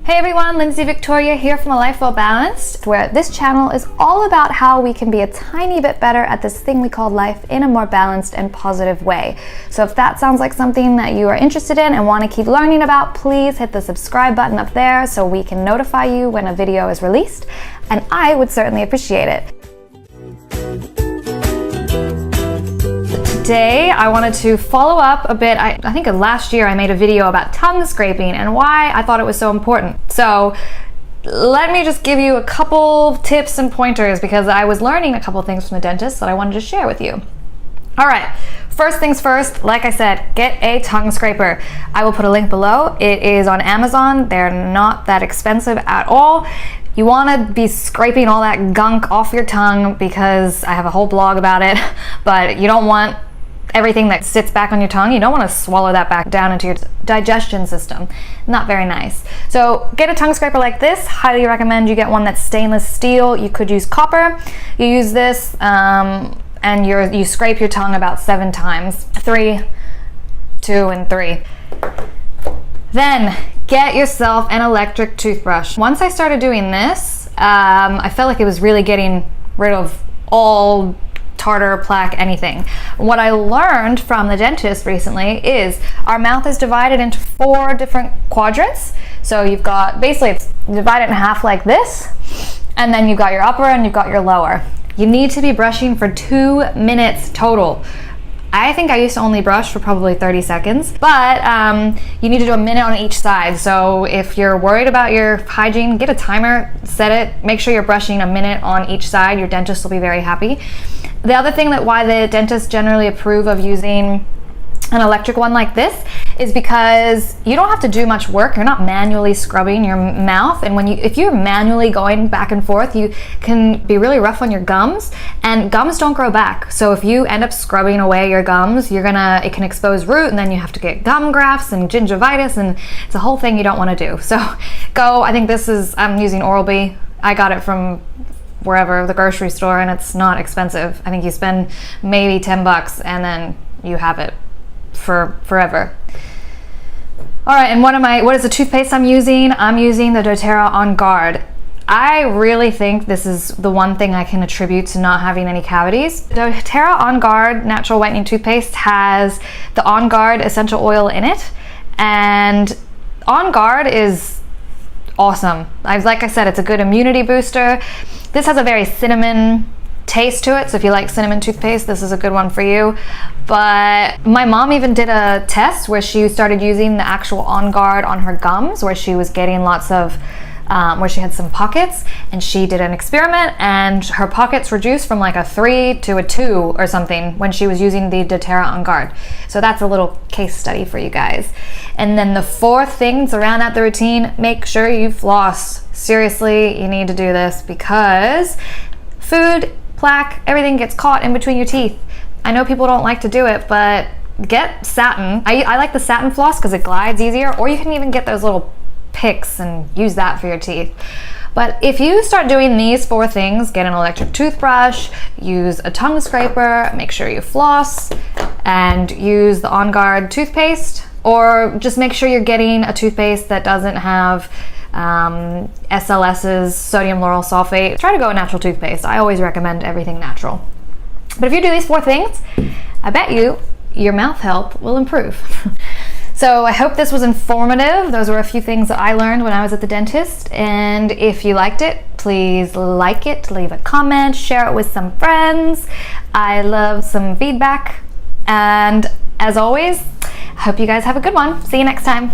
Hey everyone, Lindsey Victoria here from A Life Well Balanced, where this channel is all about how we can be a tiny bit better at this thing we call life in a more balanced and positive way. So if that sounds like something that you are interested in and want to keep learning about, please hit the subscribe button up there so we can notify you when a video is released, and I would certainly appreciate it. Today I wanted to follow up a bit. I think last year I made a video about tongue scraping and why I thought it was so important. So let me just give you a couple tips and pointers because I was learning a couple things from the dentist that I wanted to share with you. All right, first things first, like I said, get a tongue scraper. I will put a link below. It is on Amazon. They're not that expensive at all. You want to be scraping all that gunk off your tongue because I have a whole blog about it, but you don't want everything that sits back on your tongue. You don't want to swallow that back down into your digestion system. Not very nice. So get a tongue scraper like this. Highly recommend you get one that's stainless steel. You could use copper. You use this and you scrape your tongue about 7 times. 3, 2, and 3. Then get yourself an electric toothbrush. Once I started doing this, I felt like it was really getting rid of all tartar, plaque, anything. What I learned from the dentist recently is our mouth is divided into 4 different quadrants. So you've got, basically it's divided in half like this, and then you've got your upper and you've got your lower. You need to be brushing for 2 minutes total. I think I used to only brush for probably 30 seconds, but you need to do a minute on each side. So if you're worried about your hygiene, get a timer, set it, make sure you're brushing a minute on each side. Your dentist will be very happy. The other thing that why the dentists generally approve of using an electric one like this is because you don't have to do much work. You're not manually scrubbing your mouth, and if you're manually going back and forth, you can be really rough on your gums, and gums don't grow back. So if you end up scrubbing away your gums, it can expose root, and then you have to get gum grafts and gingivitis, and it's a whole thing you don't want to do. So I think I'm using Oral-B. I got it from wherever, the grocery store, and it's not expensive. I think you spend maybe 10 bucks and then you have it for forever. All right, and what is the toothpaste I'm using? I'm using the doTERRA On Guard. I really think this is the one thing I can attribute to not having any cavities. doTERRA On Guard natural whitening toothpaste has the On Guard essential oil in it, and On Guard is awesome. Like I said, it's a good immunity booster. This has a very cinnamon taste to it, so if you like cinnamon toothpaste, this is a good one for you. But my mom even did a test where she started using the actual On Guard on her gums, where she was getting lots of where she had some pockets, and she did an experiment and her pockets reduced from like a 3 to a 2 or something when she was using the doTERRA On Guard. So that's a little case study for you guys. And then the 4th thing to round out the routine, make sure you floss. Seriously, you need to do this because food, plaque, everything gets caught in between your teeth. I know people don't like to do it, but get satin. I like the satin floss because it glides easier, or you can even get those little picks and use that for your teeth. But if you start doing these 4 things, get an electric toothbrush, use a tongue scraper, make sure you floss, and use the On Guard toothpaste, or just make sure you're getting a toothpaste that doesn't have SLS's, sodium lauryl sulfate. Try to go a natural toothpaste. I always recommend everything natural. But if you do these 4 things, I bet your mouth health will improve. So I hope this was informative. Those were a few things that I learned when I was at the dentist. And if you liked it, please like it, leave a comment, share it with some friends. I love some feedback. And as always, I hope you guys have a good one. See you next time.